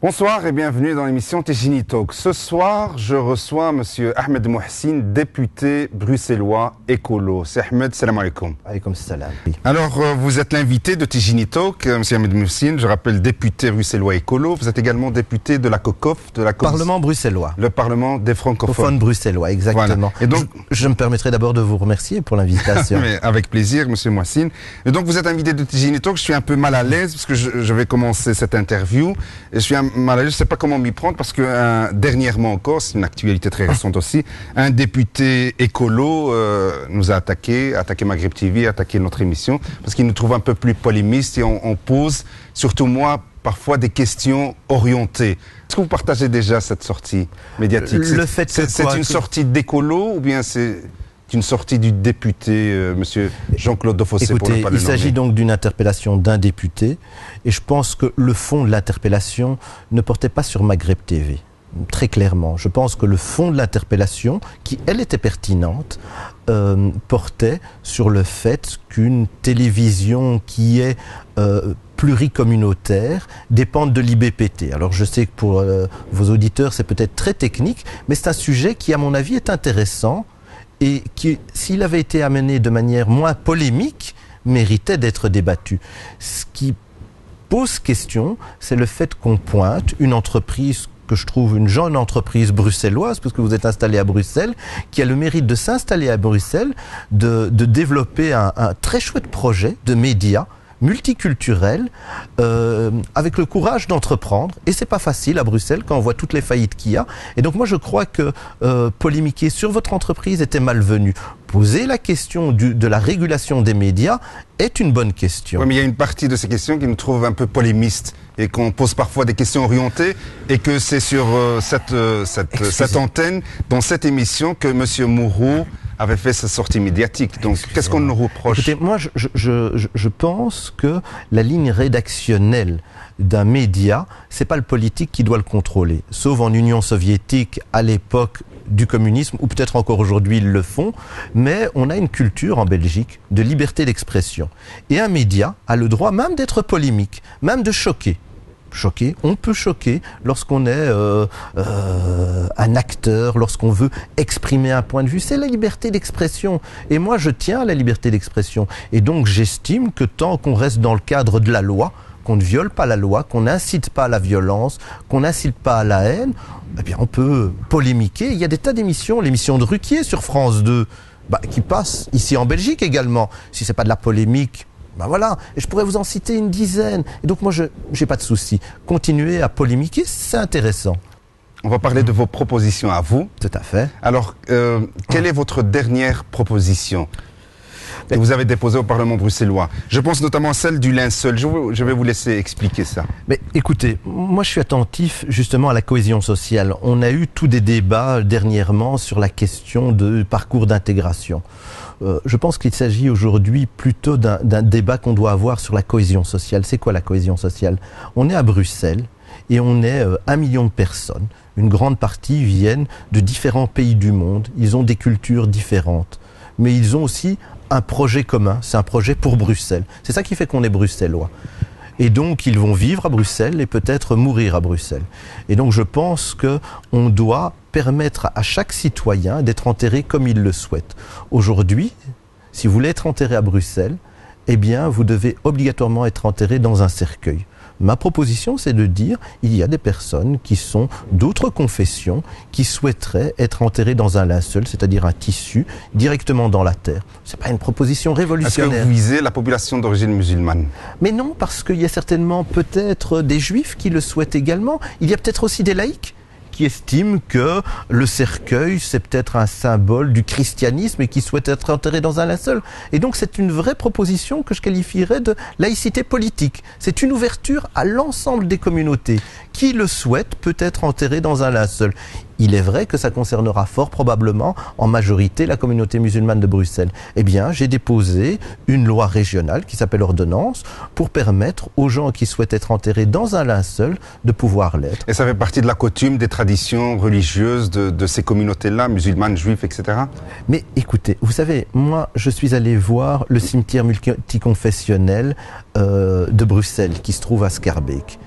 Bonsoir et bienvenue dans l'émission Tejini Talk. Ce soir, je reçois Monsieur Ahmed Mouhsine, député bruxellois écolo. C'est Ahmed, salam alaikum. Alaykoum salam. Alors, vous êtes l'invité de Tejini Talk, Monsieur Ahmed Mouhsine, je rappelle député bruxellois écolo. Vous êtes également député de la COCOF, de la Parlement bruxellois. Le Parlement des francophones. Bruxellois, exactement. Voilà. Et donc, je me permettrai d'abord de vous remercier pour l'invitation. Avec plaisir, Monsieur Mouhsine. Et donc, vous êtes invité de Tejini Talk. Je suis un peu mal à l'aise parce que je vais commencer cette interview. Et je suis mal à l'aise, je ne sais pas comment m'y prendre parce que dernièrement encore, c'est une actualité très récente aussi, un député écolo nous a attaqué Maghreb TV, attaqué notre émission parce qu'il nous trouve un peu plus polémistes et on pose, surtout moi, parfois des questions orientées. Est-ce que vous partagez déjà cette sortie médiatique? C'est une sortie d'écolo ou bien c'est une sortie du député, Monsieur Jean-Claude Defossé? Écoutez, il s'agit donc d'une interpellation d'un député et je pense que le fond de l'interpellation ne portait pas sur Maghreb TV. Très clairement, je pense que le fond de l'interpellation, qui elle était pertinente, portait sur le fait qu'une télévision qui est pluricommunautaire dépende de l'IBPT. Alors je sais que pour vos auditeurs c'est peut-être très technique, mais c'est un sujet qui à mon avis est intéressant et qui, s'il avait été amené de manière moins polémique, méritait d'être débattu. Ce qui pose question, c'est le fait qu'on pointe une entreprise que je trouve une jeune entreprise bruxelloise, parce que vous êtes installé à Bruxelles, qui a le mérite de s'installer à Bruxelles, de développer un très chouette projet de médias multiculturel, avec le courage d'entreprendre. Et c'est pas facile à Bruxelles quand on voit toutes les faillites qu'il y a. Et donc moi je crois que polémiquer sur votre entreprise était malvenu. Poser la question de la régulation des médias est une bonne question. Oui, mais il y a une partie de ces questions qui nous trouve un peu polémistes et qu'on pose parfois des questions orientées et que c'est sur cette antenne, dans cette émission, que Monsieur Mourou avait fait sa sortie médiatique. Donc, qu'est-ce qu'on nous reproche? Écoutez, moi, je pense que la ligne rédactionnelle d'un média, c'est pas le politique qui doit le contrôler. Sauf en Union soviétique, à l'époque du communisme, ou peut-être encore aujourd'hui ils le font, mais on a une culture en Belgique de liberté d'expression. Et un média a le droit même d'être polémique, même de choquer. On peut choquer lorsqu'on est un acteur, lorsqu'on veut exprimer un point de vue. C'est la liberté d'expression. Et moi, je tiens à la liberté d'expression. Et donc, j'estime que tant qu'on reste dans le cadre de la loi, qu'on ne viole pas la loi, qu'on n'incite pas à la violence, qu'on n'incite pas à la haine, eh bien, on peut polémiquer. Il y a des tas d'émissions, l'émission de Ruquier sur France 2, qui passe ici en Belgique également. Si c'est pas de la polémique, voilà, et je pourrais vous en citer une dizaine. Et donc moi, je n'ai pas de souci. Continuer à polémiquer, c'est intéressant. On va parler de vos propositions à vous. Tout à fait. Alors, quelle est votre dernière proposition que vous avez déposée au Parlement bruxellois? Je pense notamment à celle du linceul. Je vais vous laisser expliquer ça. Mais écoutez, moi je suis attentif justement à la cohésion sociale. On a eu tous des débats dernièrement sur la question de parcours d'intégration. Je pense qu'il s'agit aujourd'hui plutôt d'un débat qu'on doit avoir sur la cohésion sociale. C'est quoi la cohésion sociale? On est à Bruxelles et on est 1 million de personnes. Une grande partie viennent de différents pays du monde. Ils ont des cultures différentes. Mais ils ont aussi un projet commun. C'est un projet pour Bruxelles. C'est ça qui fait qu'on est bruxellois. Et donc, ils vont vivre à Bruxelles et peut-être mourir à Bruxelles. Et donc, je pense qu'on doit permettre à chaque citoyen d'être enterré comme il le souhaite. Aujourd'hui, si vous voulez être enterré à Bruxelles, eh bien, vous devez obligatoirement être enterré dans un cercueil. Ma proposition, c'est de dire il y a des personnes qui sont d'autres confessions qui souhaiteraient être enterrées dans un linceul, c'est-à-dire un tissu, directement dans la terre. C'est pas une proposition révolutionnaire. Est-ce que vous visez la population d'origine musulmane? Mais non, parce qu'il y a certainement peut-être des juifs qui le souhaitent également. Il y a peut-être aussi des laïcs qui estiment que le cercueil, c'est peut-être un symbole du christianisme et qui souhaitent être enterrés dans un linceul. Et donc c'est une vraie proposition que je qualifierais de laïcité politique. C'est une ouverture à l'ensemble des communautés. Qui le souhaite peut être enterré dans un linceul. Il est vrai que ça concernera fort probablement en majorité la communauté musulmane de Bruxelles. Eh bien, j'ai déposé une loi régionale qui s'appelle ordonnance pour permettre aux gens qui souhaitent être enterrés dans un linceul de pouvoir l'être. Et ça fait partie de la coutume, des traditions religieuses de ces communautés-là, musulmanes, juifs, etc. Mais écoutez, vous savez, moi, je suis allé voir le cimetière multiconfessionnel de Bruxelles qui se trouve à Schaerbeek.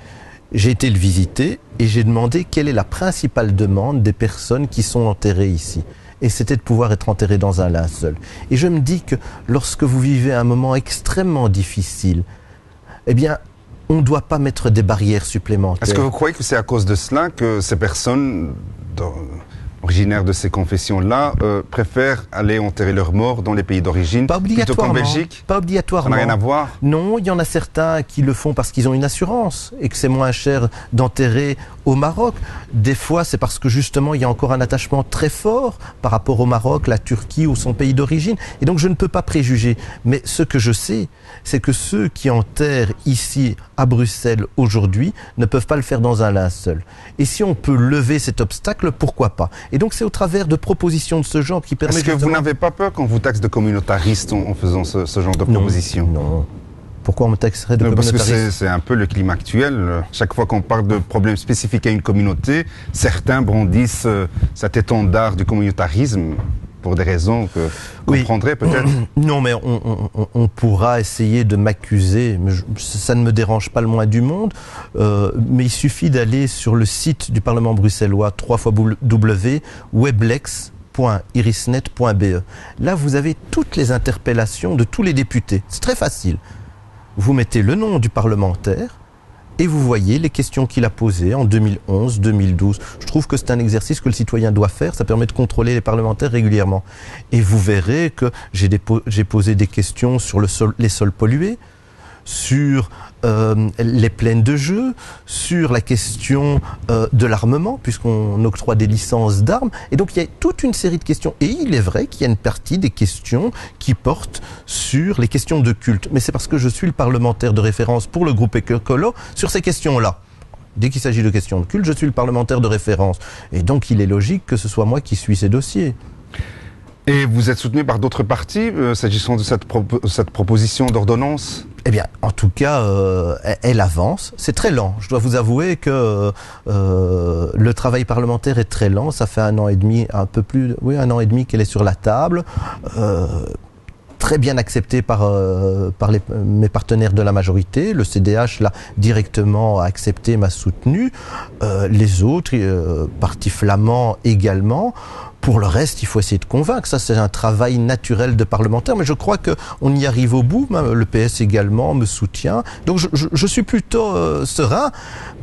J'ai été le visiter et j'ai demandé quelle est la principale demande des personnes qui sont enterrées ici. Et c'était de pouvoir être enterré dans un linceul. Et je me dis que lorsque vous vivez un moment extrêmement difficile, eh bien, on ne doit pas mettre des barrières supplémentaires. Est-ce que vous croyez que c'est à cause de cela que ces personnes originaires de ces confessions-là préfèrent aller enterrer leurs morts dans les pays d'origine plutôt qu'en Belgique? Pas obligatoirement. Ça n'a rien à voir? Non, il y en a certains qui le font parce qu'ils ont une assurance et que c'est moins cher d'enterrer au Maroc. Des fois, c'est parce que justement, il y a encore un attachement très fort par rapport au Maroc, la Turquie ou son pays d'origine. Et donc, je ne peux pas préjuger. Mais ce que je sais, c'est que ceux qui enterrent ici, à Bruxelles, aujourd'hui, ne peuvent pas le faire dans un linceul. Et si on peut lever cet obstacle, pourquoi pas? Et donc, c'est au travers de propositions de ce genre qui permettent... Est-ce que vous n'avez pas peur qu'on vous taxe de communautariste en faisant ce genre de propositions? Non. Pourquoi on me taxerait de communautariste? Parce que c'est un peu le climat actuel. Chaque fois qu'on parle de problèmes spécifiques à une communauté, certains brandissent cet étendard du communautarisme pour des raisons que vous comprendrez peut-être. Non, mais on pourra essayer de m'accuser, mais ça ne me dérange pas le moins du monde. Mais il suffit d'aller sur le site du Parlement bruxellois, www.weblex.irisnet.be. Là, vous avez toutes les interpellations de tous les députés. C'est très facile. Vous mettez le nom du parlementaire et vous voyez les questions qu'il a posées en 2011, 2012. Je trouve que c'est un exercice que le citoyen doit faire. Ça permet de contrôler les parlementaires régulièrement. Et vous verrez que j'ai posé des questions sur les sols pollués, sur les plaines de jeu, sur la question de l'armement, puisqu'on octroie des licences d'armes. Et donc il y a toute une série de questions. Et il est vrai qu'il y a une partie des questions qui portent sur les questions de culte. Mais c'est parce que je suis le parlementaire de référence pour le groupe Écolo sur ces questions-là. Dès qu'il s'agit de questions de culte, je suis le parlementaire de référence. Et donc il est logique que ce soit moi qui suis ces dossiers. Et vous êtes soutenu par d'autres partis, s'agissant de cette proposition d'ordonnance? Eh bien, en tout cas, elle avance. C'est très lent. Je dois vous avouer que le travail parlementaire est très lent. Ça fait 1 an et demi, un peu plus, 1 an et demi qu'elle est sur la table. Très bien acceptée par mes partenaires de la majorité. Le CDH l'a directement accepté, m'a soutenu. Les autres, partis flamands également. Pour le reste, il faut essayer de convaincre. Ça, c'est un travail naturel de parlementaire. Mais je crois qu'on y arrive au bout. Le PS également me soutient. Donc, je suis plutôt serein.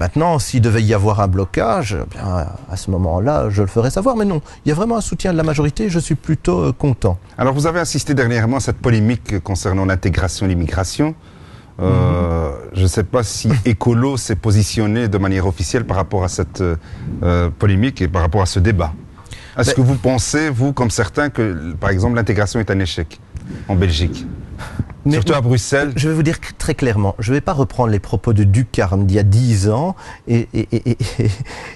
Maintenant, s'il devait y avoir un blocage, bien, à ce moment-là, je le ferai savoir. Mais non, il y a vraiment un soutien de la majorité. Je suis plutôt content. Alors, vous avez insisté dernièrement à cette polémique concernant l'intégration et l'immigration. Je ne sais pas si Écolo s'est positionné de manière officielle par rapport à cette polémique et par rapport à ce débat. Est-ce que vous pensez, vous, comme certains, que, par exemple, l'intégration est un échec en Belgique? Surtout à Bruxelles. Je vais vous dire très clairement, je ne vais pas reprendre les propos de Ducarme d'il y a 10 ans et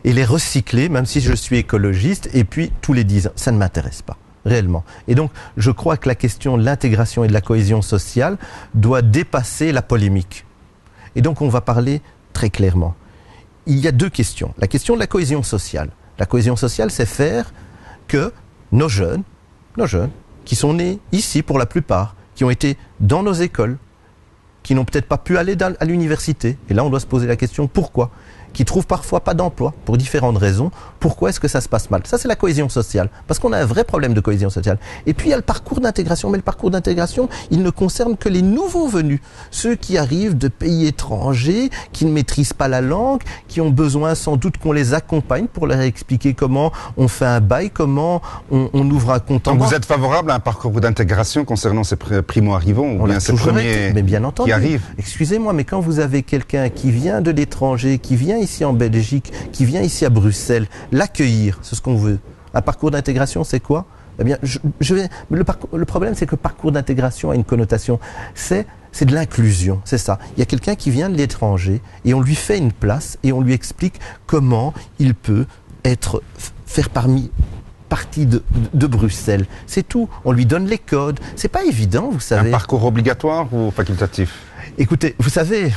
les recycler, même si je suis écologiste, et puis tous les 10 ans. Ça ne m'intéresse pas, réellement. Et donc, je crois que la question de l'intégration et de la cohésion sociale doit dépasser la polémique. Et donc, on va parler très clairement. Il y a 2 questions. La question de la cohésion sociale. La cohésion sociale, c'est faire que nos jeunes, qui sont nés ici pour la plupart, qui ont été dans nos écoles, qui n'ont peut-être pas pu aller à l'université, et là on doit se poser la question pourquoi, qui trouvent parfois pas d'emploi pour différentes raisons, pourquoi est-ce que ça se passe mal? Ça, c'est la cohésion sociale, parce qu'on a un vrai problème de cohésion sociale. Et puis il y a le parcours d'intégration, mais le parcours d'intégration, il ne concerne que les nouveaux venus, ceux qui arrivent de pays étrangers, qui ne maîtrisent pas la langue, qui ont besoin sans doute qu'on les accompagne pour leur expliquer comment on fait un bail, comment on ouvre un compte en banque. Donc vous êtes favorable à un parcours d'intégration concernant ces primo-arrivants ou bien ces premiers mais bien entendu, qui arrivent? Excusez-moi, mais quand vous avez quelqu'un qui vient de l'étranger, qui vient ici en Belgique, qui vient ici à Bruxelles, l'accueillir, c'est ce qu'on veut. Un parcours d'intégration, c'est quoi? Eh bien, le problème, c'est que le parcours d'intégration a une connotation. C'est de l'inclusion, c'est ça. Il y a quelqu'un qui vient de l'étranger et on lui fait une place et on lui explique comment il peut faire partie de Bruxelles. C'est tout. On lui donne les codes. C'est pas évident, vous savez. Un parcours obligatoire ou facultatif? Écoutez, vous savez,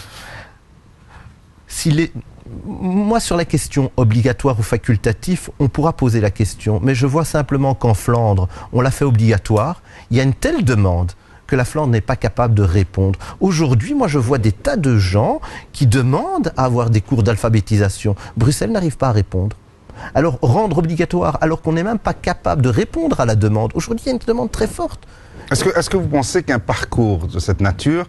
moi, sur la question obligatoire ou facultatif, on pourra poser la question, mais je vois simplement qu'en Flandre, on l'a fait obligatoire. Il y a une telle demande que la Flandre n'est pas capable de répondre. Aujourd'hui, moi, je vois des tas de gens qui demandent à avoir des cours d'alphabétisation. Bruxelles n'arrive pas à répondre. Alors, rendre obligatoire, alors qu'on n'est même pas capable de répondre à la demande. Aujourd'hui, il y a une demande très forte. Est-ce que vous pensez qu'un parcours de cette nature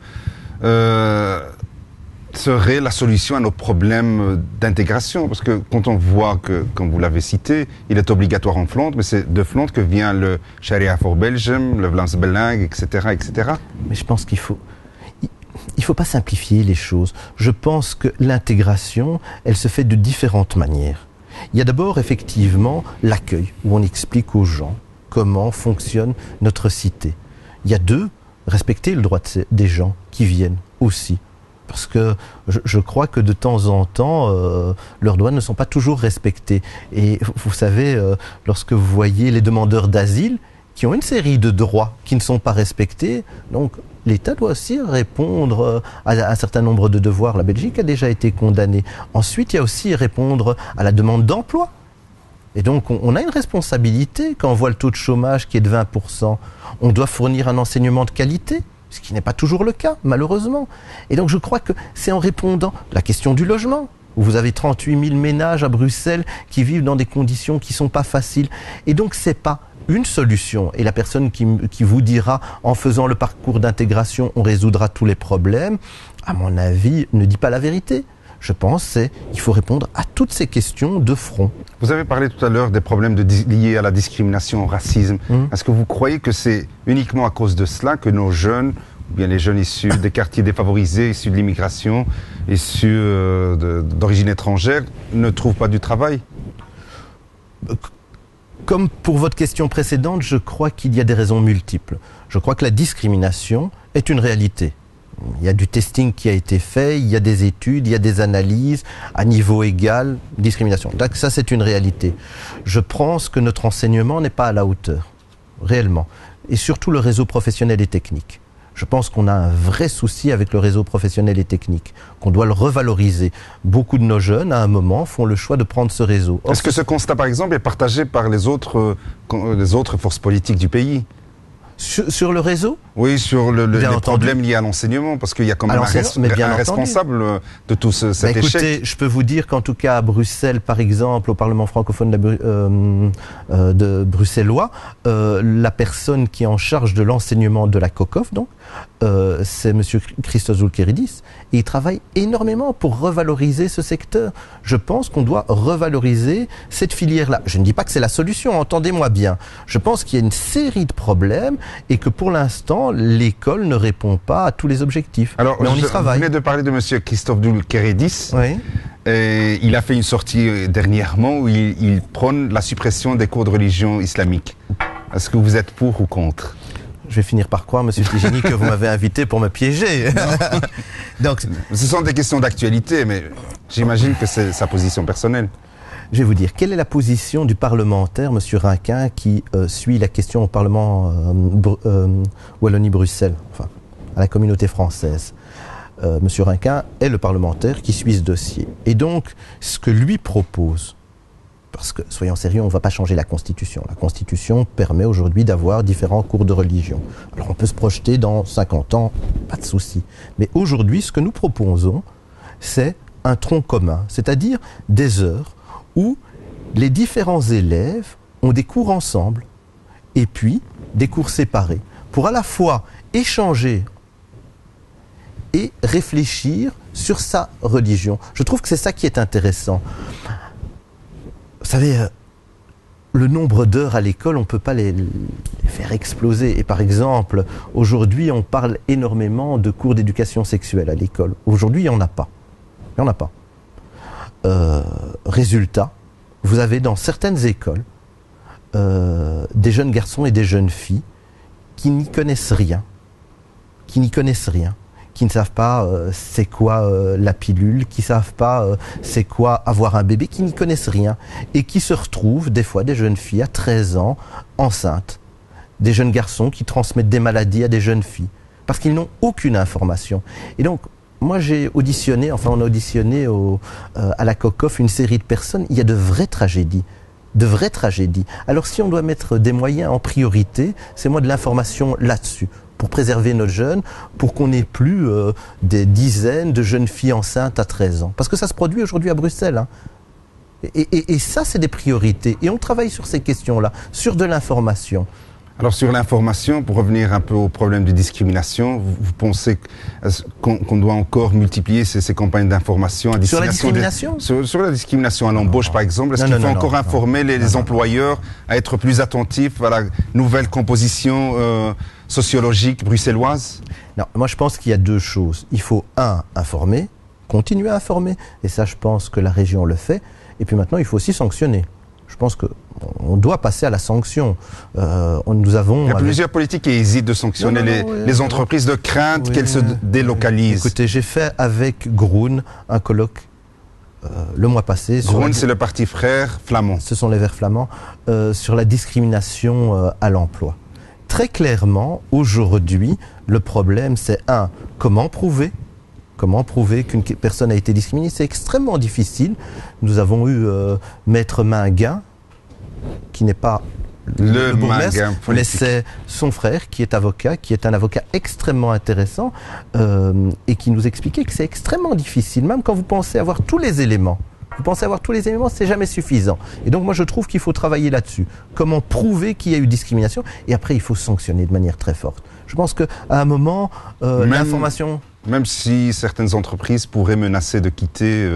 serait la solution à nos problèmes d'intégration? Parce que quand on voit que, comme vous l'avez cité, il est obligatoire en Flandre, mais c'est de Flandre que vient le Sharia for Belgium, le Vlaams Belang, etc., etc. Mais je pense qu'il faut pas simplifier les choses. Je pense que l'intégration, elle se fait de différentes manières. Il y a d'abord effectivement l'accueil, où on explique aux gens comment fonctionne notre cité. Il y a respecter le droit des gens qui viennent aussi. Parce que je crois que de temps en temps, leurs droits ne sont pas toujours respectés. Et vous savez, lorsque vous voyez les demandeurs d'asile qui ont une série de droits qui ne sont pas respectés, donc l'État doit aussi répondre à un certain nombre de devoirs. La Belgique a déjà été condamnée. Ensuite, il y a aussi répondre à la demande d'emploi. Et donc, on a une responsabilité quand on voit le taux de chômage qui est de 20%. On doit fournir un enseignement de qualité, ce qui n'est pas toujours le cas, malheureusement. Et donc, je crois que c'est en répondant à la question du logement, où vous avez 38 000 ménages à Bruxelles qui vivent dans des conditions qui ne sont pas faciles. Et donc, ce n'est pas une solution. Et la personne qui vous dira, en faisant le parcours d'intégration, on résoudra tous les problèmes, à mon avis, ne dit pas la vérité. Je pense qu'il faut répondre à toutes ces questions de front. Vous avez parlé tout à l'heure des problèmes liés à la discrimination, au racisme. Est-ce que vous croyez que c'est uniquement à cause de cela que nos jeunes, ou bien les jeunes issus des quartiers défavorisés, issus de l'immigration, issus d'origine étrangère, ne trouvent pas du travail? Comme pour votre question précédente, je crois qu'il y a des raisons multiples. Je crois que la discrimination est une réalité. Il y a du testing qui a été fait, il y a des études, il y a des analyses à niveau égal, discrimination. Donc ça, c'est une réalité. Je pense que notre enseignement n'est pas à la hauteur, réellement. Et surtout le réseau professionnel et technique. Je pense qu'on a un vrai souci avec le réseau professionnel et technique, qu'on doit le revaloriser. Beaucoup de nos jeunes, à un moment, font le choix de prendre ce réseau. Est-ce que ce constat, par exemple, est partagé par les autres forces politiques du pays? Sur le réseau? Oui, sur les problèmes liés à l'enseignement, parce qu'il y a quand même un responsable de tout cet échec. Écoutez, je peux vous dire qu'en tout cas à Bruxelles, par exemple, au Parlement francophone de bruxellois, la personne qui est en charge de l'enseignement de la COCOF, donc, c'est M. Christos Zoulkeridis, et il travaille énormément pour revaloriser ce secteur. Je pense qu'on doit revaloriser cette filière-là. Je ne dis pas que c'est la solution, entendez-moi bien. Je pense qu'il y a une série de problèmes et que pour l'instant, l'école ne répond pas à tous les objectifs. Alors, mais on y travaille. Vous venez de parler de M. Christos Zoulkeridis. Oui. Et il a fait une sortie dernièrement où il prône la suppression des cours de religion islamique. Est-ce que vous êtes pour ou contre? Je vais finir par croire, Monsieur Tigini, que vous m'avez invité pour me piéger. Donc, ce sont des questions d'actualité, mais j'imagine que c'est sa position personnelle. Je vais vous dire, quelle est la position du parlementaire, Monsieur Rinquin, qui suit la question au Parlement Wallonie-Bruxelles, enfin, à la communauté française. Monsieur Rinquin est le parlementaire qui suit ce dossier. Et donc, ce que lui propose, parce que, soyons sérieux, on ne va pas changer la Constitution. La Constitution permet aujourd'hui d'avoir différents cours de religion. Alors on peut se projeter dans 50 ans, pas de souci. Mais aujourd'hui, ce que nous proposons, c'est un tronc commun, c'est-à-dire des heures où les différents élèves ont des cours ensemble et puis des cours séparés pour à la fois échanger et réfléchir sur sa religion. Je trouve que c'est ça qui est intéressant. Vous savez, le nombre d'heures à l'école, on ne peut pas les faire exploser. Et par exemple, aujourd'hui, on parle énormément de cours d'éducation sexuelle à l'école. Aujourd'hui, il n'y en a pas. Il n'y en a pas. Résultat, vous avez dans certaines écoles des jeunes garçons et des jeunes filles qui n'y connaissent rien. Qui ne savent pas c'est quoi la pilule, qui ne savent pas c'est quoi avoir un bébé, qui n'y connaissent rien et qui se retrouvent des fois des jeunes filles à 13 ans enceintes, des jeunes garçons qui transmettent des maladies à des jeunes filles parce qu'ils n'ont aucune information. Et donc moi on a auditionné à la COCOF une série de personnes, il y a de vraies tragédies. Alors si on doit mettre des moyens en priorité, c'est moi de l'information là-dessus. pour préserver nos jeunes, pour qu'on n'ait plus des dizaines de jeunes filles enceintes à 13 ans. Parce que ça se produit aujourd'hui à Bruxelles. Hein. Et ça, c'est des priorités. Et on travaille sur ces questions-là, sur de l'information. Alors sur l'information, pour revenir un peu au problème de discrimination, vous pensez qu'on doit encore multiplier ces campagnes d'information à destination sur la discrimination sur la discrimination à l'embauche par exemple. Est-ce qu'il faut encore informer les employeurs à être plus attentifs à la nouvelle composition sociologique bruxelloise? Non, moi je pense qu'il y a deux choses. Il faut informer, continuer à informer, et ça je pense que la région le fait, et puis maintenant il faut aussi sanctionner. Je pense qu'on doit passer à la sanction. Il y a plusieurs politiques qui hésitent de sanctionner les entreprises de crainte qu'elles se délocalisent. Écoutez, j'ai fait avec Groen un colloque le mois passé. Groen, c'est le parti frère flamand. Ce sont les Verts flamands, sur la discrimination à l'emploi. Très clairement, aujourd'hui, le problème, c'est comment prouver qu'une personne a été discriminée? C'est extrêmement difficile. Nous avons eu Maître Minguin, qui n'est pas le bourgmestre, mais c'est son frère qui est avocat, qui est un avocat extrêmement intéressant et qui nous expliquait que c'est extrêmement difficile, même quand vous pensez avoir tous les éléments. Vous pensez avoir tous les éléments, c'est jamais suffisant. Et donc moi je trouve qu'il faut travailler là-dessus. Comment prouver qu'il y a eu discrimination? Et après il faut sanctionner de manière très forte. Je pense qu'à un moment, l'information... Même si certaines entreprises pourraient menacer de quitter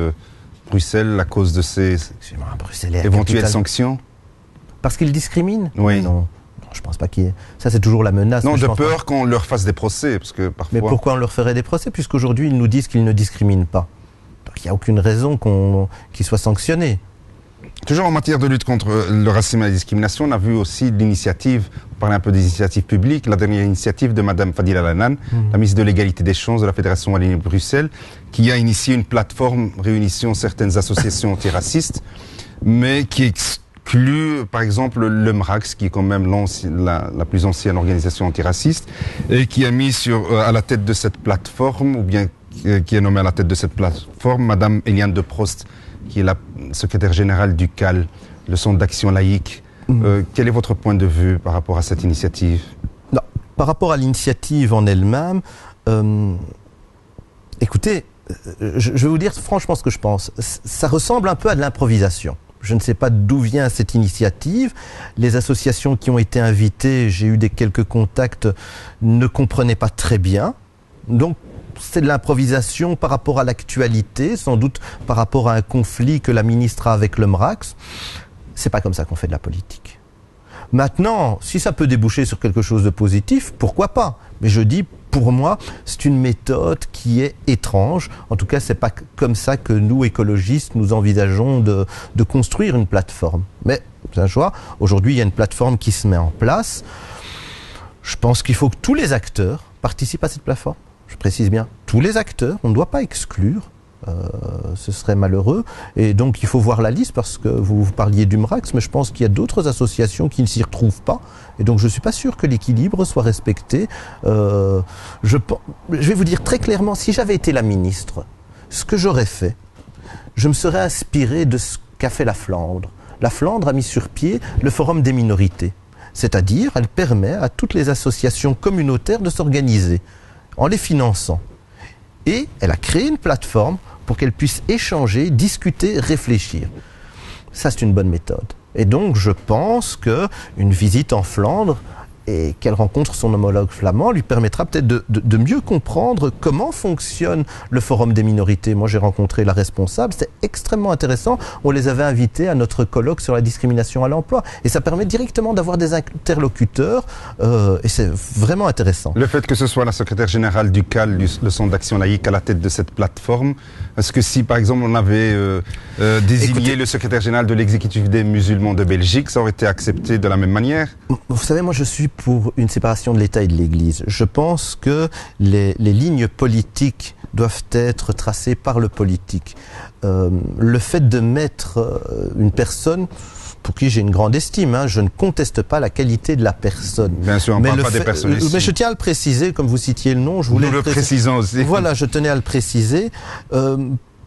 Bruxelles à cause de ces éventuelles sanctions? Parce qu'ils discriminent? Oui. Non, je pense pas qu'il y ait... Ça, c'est toujours la menace. Non, de peur qu'on leur fasse des procès, parce que parfois... Mais pourquoi on leur ferait des procès? Puisqu'aujourd'hui, ils nous disent qu'ils ne discriminent pas. Donc, il n'y a aucune raison qu'ils soient sanctionnés. Toujours en matière de lutte contre le racisme et la discrimination, on a vu aussi l'initiative, on parlait un peu des initiatives publiques, la dernière initiative de Mme Fadila Lanan, la ministre de l'égalité des chances de la Fédération Wallonie-Bruxelles, qui a initié une plateforme réunissant certaines associations antiracistes, mais qui exclut, par exemple, le MRAX, qui est quand même la plus ancienne organisation antiraciste, et qui a mis à la tête de cette plateforme, ou bien qui est nommée à la tête de cette plateforme, Mme Eliane de Prost, qui est la secrétaire générale du CAL, le Centre d'action laïque. Quel est votre point de vue par rapport à cette initiative? Non, par rapport à l'initiative en elle-même, écoutez, je vais vous dire franchement ce que je pense. Ça ressemble un peu à de l'improvisation. Je ne sais pas d'où vient cette initiative. Les associations qui ont été invitées, j'ai eu quelques contacts, ne comprenaient pas très bien. Donc, c'est de l'improvisation par rapport à l'actualité, sans doute par rapport à un conflit que la ministre a avec le MRAX. C'est pas comme ça qu'on fait de la politique. Maintenant, si ça peut déboucher sur quelque chose de positif, pourquoi pas? Mais je dis, pour moi, c'est une méthode qui est étrange. En tout cas, c'est pas comme ça que nous, écologistes, nous envisageons de construire une plateforme. Mais, c'est un choix. Aujourd'hui, il y a une plateforme qui se met en place. Je pense qu'il faut que tous les acteurs participent à cette plateforme. Je précise bien, tous les acteurs, on ne doit pas exclure, ce serait malheureux. Et donc il faut voir la liste, parce que vous parliez du MRAX, mais je pense qu'il y a d'autres associations qui ne s'y retrouvent pas. Et donc je ne suis pas sûr que l'équilibre soit respecté. Je vais vous dire très clairement, si j'avais été la ministre, ce que j'aurais fait, je me serais inspiré de ce qu'a fait la Flandre. La Flandre a mis sur pied le Forum des minorités. C'est-à-dire, elle permet à toutes les associations communautaires de s'organiser en les finançant. Et elle a créé une plateforme pour qu'elles puissent échanger, discuter, réfléchir. Ça, c'est une bonne méthode. Et donc, je pense qu'une visite en Flandre et qu'elle rencontre son homologue flamand lui permettra peut-être de mieux comprendre comment fonctionne le Forum des minorités. Moi, j'ai rencontré la responsable, c'est extrêmement intéressant. On les avait invités à notre colloque sur la discrimination à l'emploi. Et ça permet directement d'avoir des interlocuteurs et c'est vraiment intéressant. Le fait que ce soit la secrétaire générale du CAL, le Centre d'action laïque, à la tête de cette plateforme, est-ce que si, par exemple, on avait désigné le secrétaire général de l'exécutif des musulmans de Belgique, ça aurait été accepté de la même manière? Vous savez, moi, je suis pour une séparation de l'État et de l'Église. Je pense que les lignes politiques doivent être tracées par le politique. Le fait de mettre une personne pour qui j'ai une grande estime, je ne conteste pas la qualité de la personne. Bien sûr, on ne parle pas des personnes ici. Mais je tiens à le préciser, comme vous citiez le nom, je voulais le précisons aussi. Voilà, je tenais à le préciser.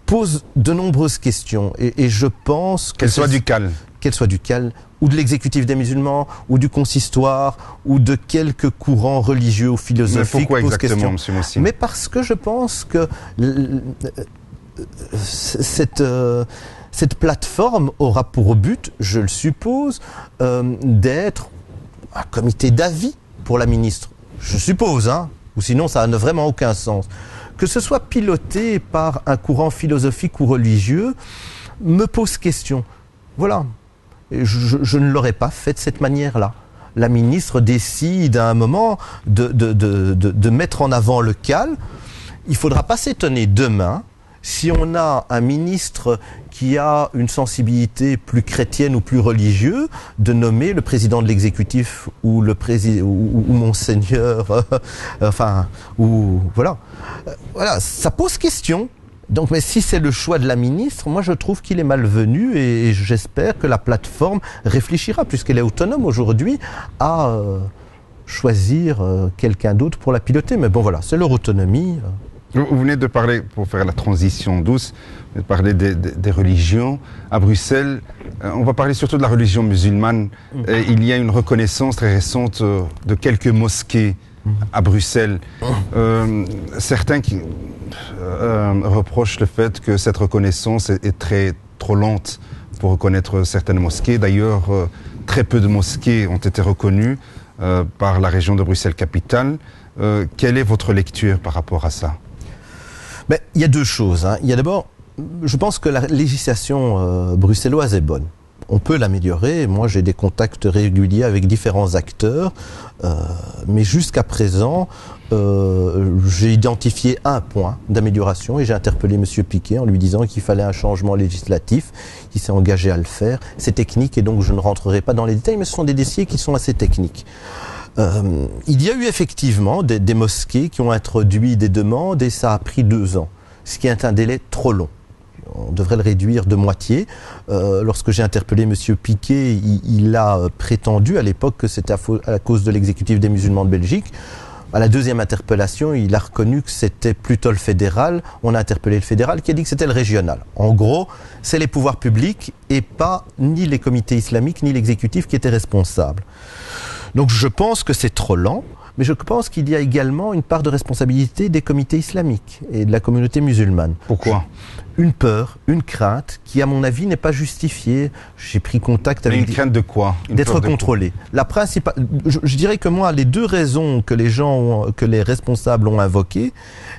Pose de nombreuses questions et je pense que... Qu'elle soit du CAL. Qu'elle soit du CAL ou de l'exécutif des musulmans, ou du consistoire, ou de quelques courants religieux ou philosophiques. Mais pourquoi exactement, M. Mossine? Mais parce que je pense que cette plateforme aura pour but, je le suppose, d'être un comité d'avis pour la ministre. Je suppose, hein, ou sinon ça n'a vraiment aucun sens. Que ce soit piloté par un courant philosophique ou religieux me pose question. Voilà. Je ne l'aurais pas fait de cette manière-là. La ministre décide à un moment de mettre en avant le CAL. Il ne faudra pas s'étonner demain si on a un ministre qui a une sensibilité plus chrétienne ou plus religieuse, de nommer le président de l'exécutif ou monseigneur, voilà. Voilà, ça pose question. Donc, mais si c'est le choix de la ministre, moi je trouve qu'il est malvenu et j'espère que la plateforme réfléchira, puisqu'elle est autonome aujourd'hui, à choisir quelqu'un d'autre pour la piloter. Mais bon voilà, c'est leur autonomie. Vous venez de parler, pour faire la transition douce, de parler des religions. À Bruxelles, on va parler surtout de la religion musulmane. Il y a une reconnaissance très récente de quelques mosquées à Bruxelles. Certains qui reprochent le fait que cette reconnaissance est trop lente pour reconnaître certaines mosquées. D'ailleurs, très peu de mosquées ont été reconnues par la région de Bruxelles-Capitale. Quelle est votre lecture par rapport à ça? Ben, il y a deux choses. Hein. Il y a d'abord, je pense que la législation bruxelloise est bonne. On peut l'améliorer. Moi, j'ai des contacts réguliers avec différents acteurs. Mais jusqu'à présent, j'ai identifié un point d'amélioration et j'ai interpellé M. Piquet en lui disant qu'il fallait un changement législatif. Il s'est engagé à le faire. C'est technique et donc je ne rentrerai pas dans les détails, mais ce sont des dossiers qui sont assez techniques. Il y a eu effectivement des mosquées qui ont introduit des demandes et ça a pris 2 ans, ce qui est un délai trop long. On devrait le réduire de moitié. Lorsque j'ai interpellé M. Piquet, il a prétendu à l'époque que c'était à cause de l'exécutif des musulmans de Belgique. À la deuxième interpellation, il a reconnu que c'était plutôt le fédéral. On a interpellé le fédéral qui a dit que c'était le régional. En gros, c'est les pouvoirs publics et pas ni les comités islamiques ni l'exécutif qui étaient responsables. Donc je pense que c'est trop lent, mais je pense qu'il y a également une part de responsabilité des comités islamiques et de la communauté musulmane. Pourquoi ? Une peur, une crainte qui, à mon avis, n'est pas justifiée. J'ai pris contact avec... Mais une crainte de quoi ? D'être contrôlé. La principale, je dirais que moi, les 2 raisons que les responsables ont invoquées,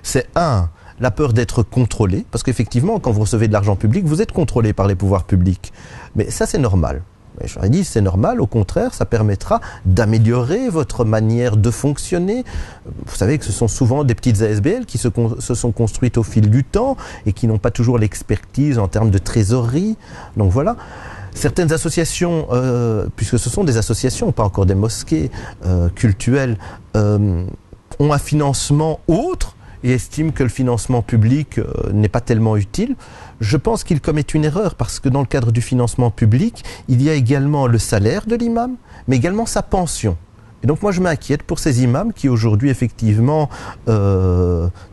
c'est la peur d'être contrôlé, parce qu'effectivement, quand vous recevez de l'argent public, vous êtes contrôlé par les pouvoirs publics. Mais ça, c'est normal. J'aurais dit, c'est normal, au contraire, ça permettra d'améliorer votre manière de fonctionner. Vous savez que ce sont souvent des petites ASBL qui se sont construites au fil du temps et qui n'ont pas toujours l'expertise en termes de trésorerie. Donc voilà. Certaines associations, puisque ce sont des associations, pas encore des mosquées cultuelles, ont un financement autre et estiment que le financement public n'est pas tellement utile. Je pense qu'ils commettent une erreur parce que dans le cadre du financement public, il y a également le salaire de l'imam, mais également sa pension. Et donc moi je m'inquiète pour ces imams qui aujourd'hui effectivement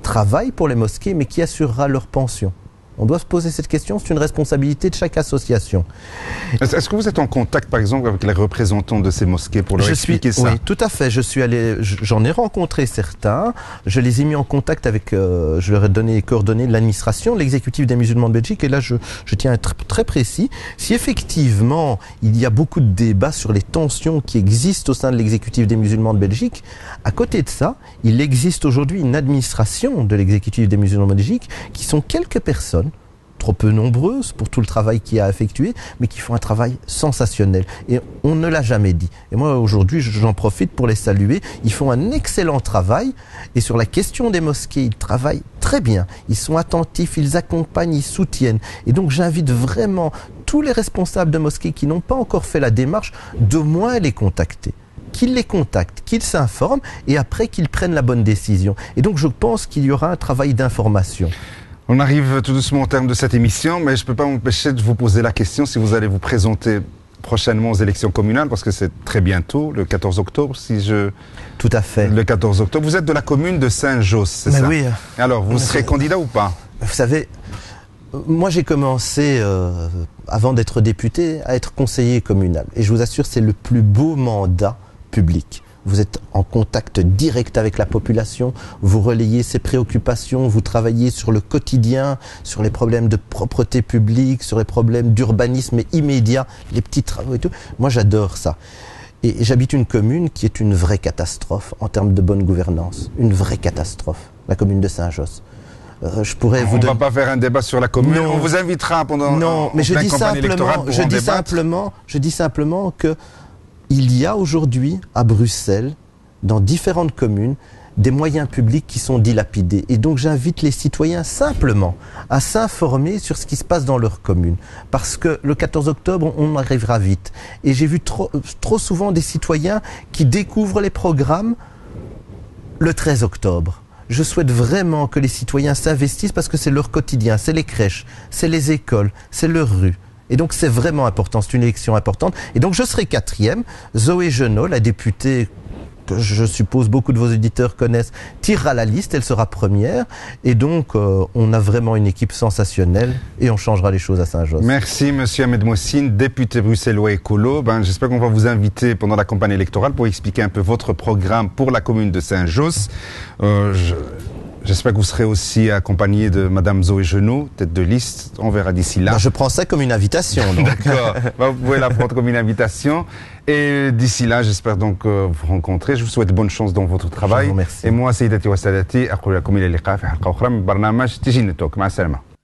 travaillent pour les mosquées, mais qui assurera leur pension. On doit se poser cette question, c'est une responsabilité de chaque association. Est-ce que vous êtes en contact, par exemple, avec les représentants de ces mosquées pour leur expliquer ça ? Oui, tout à fait. J'en ai rencontré certains. Je les ai mis en contact avec, je leur ai donné les coordonnées de l'administration, de l'exécutif des musulmans de Belgique. Et là, je tiens à être très précis. Si effectivement, il y a beaucoup de débats sur les tensions qui existent au sein de l'exécutif des musulmans de Belgique, à côté de ça, il existe aujourd'hui une administration de l'exécutif des musulmans de Belgique qui sont quelques personnes, trop peu nombreuses pour tout le travail qu'il y a à effectuer, mais qui font un travail sensationnel. Et on ne l'a jamais dit. Et moi, aujourd'hui, j'en profite pour les saluer. Ils font un excellent travail. Et sur la question des mosquées, ils travaillent très bien. Ils sont attentifs, ils accompagnent, ils soutiennent. Et donc, j'invite vraiment tous les responsables de mosquées qui n'ont pas encore fait la démarche, d'au moins les contacter. Qu'ils les contactent, qu'ils s'informent et après qu'ils prennent la bonne décision. Et donc, je pense qu'il y aura un travail d'information. On arrive tout doucement au terme de cette émission, mais je ne peux pas m'empêcher de vous poser la question si vous allez vous présenter prochainement aux élections communales, parce que c'est très bientôt, le 14 octobre, Tout à fait. Le 14 octobre. Vous êtes de la commune de Saint-Josse, c'est ça ? Oui. Alors, vous serez candidat ou pas ? Vous savez, Moi, j'ai commencé, avant d'être député, à être conseiller communal. Et je vous assure, c'est le plus beau mandat public. Vous êtes en contact direct avec la population, vous relayez ses préoccupations, vous travaillez sur le quotidien, sur les problèmes de propreté publique, sur les problèmes d'urbanisme immédiat, les petits travaux et tout. Moi, j'adore ça. Et j'habite une commune qui est une vraie catastrophe en termes de bonne gouvernance. Une vraie catastrophe, la commune de Saint-Josse. Je pourrais on vous ne va pas faire un débat sur la commune. Non. On vous invitera pendant non, mais je dis simplement que il y a aujourd'hui à Bruxelles, dans différentes communes, des moyens publics qui sont dilapidés. Et donc j'invite les citoyens simplement à s'informer sur ce qui se passe dans leur commune. Parce que le 14 octobre, on arrivera vite. Et j'ai vu trop souvent des citoyens qui découvrent les programmes le 13 octobre. Je souhaite vraiment que les citoyens s'investissent parce que c'est leur quotidien, c'est les crèches, c'est les écoles, c'est leur rue. Et donc c'est vraiment important, c'est une élection importante. Et donc je serai 4e. Zoé Genot, la députée que je suppose beaucoup de vos auditeurs connaissent, tirera la liste, elle sera première. Et donc on a vraiment une équipe sensationnelle et on changera les choses à Saint-Josse. Merci Monsieur Ahmed Moussine, député bruxellois écolo. J'espère qu'on va vous inviter pendant la campagne électorale pour expliquer un peu votre programme pour la commune de Saint-Josse. J'espère que vous serez aussi accompagné de Madame Zoé Genot, tête de liste. On verra d'ici là. Je prends ça comme une invitation. D'accord. Vous pouvez la prendre comme une invitation. Et d'ici là, j'espère donc vous rencontrer. Je vous souhaite bonne chance dans votre travail. Je vous remercie. Et moi, Sayyidati wa Sadati, أقول لكم إلى اللقاء في حلقة أخرى من برنامج تيجي نتوك. مع السلامة.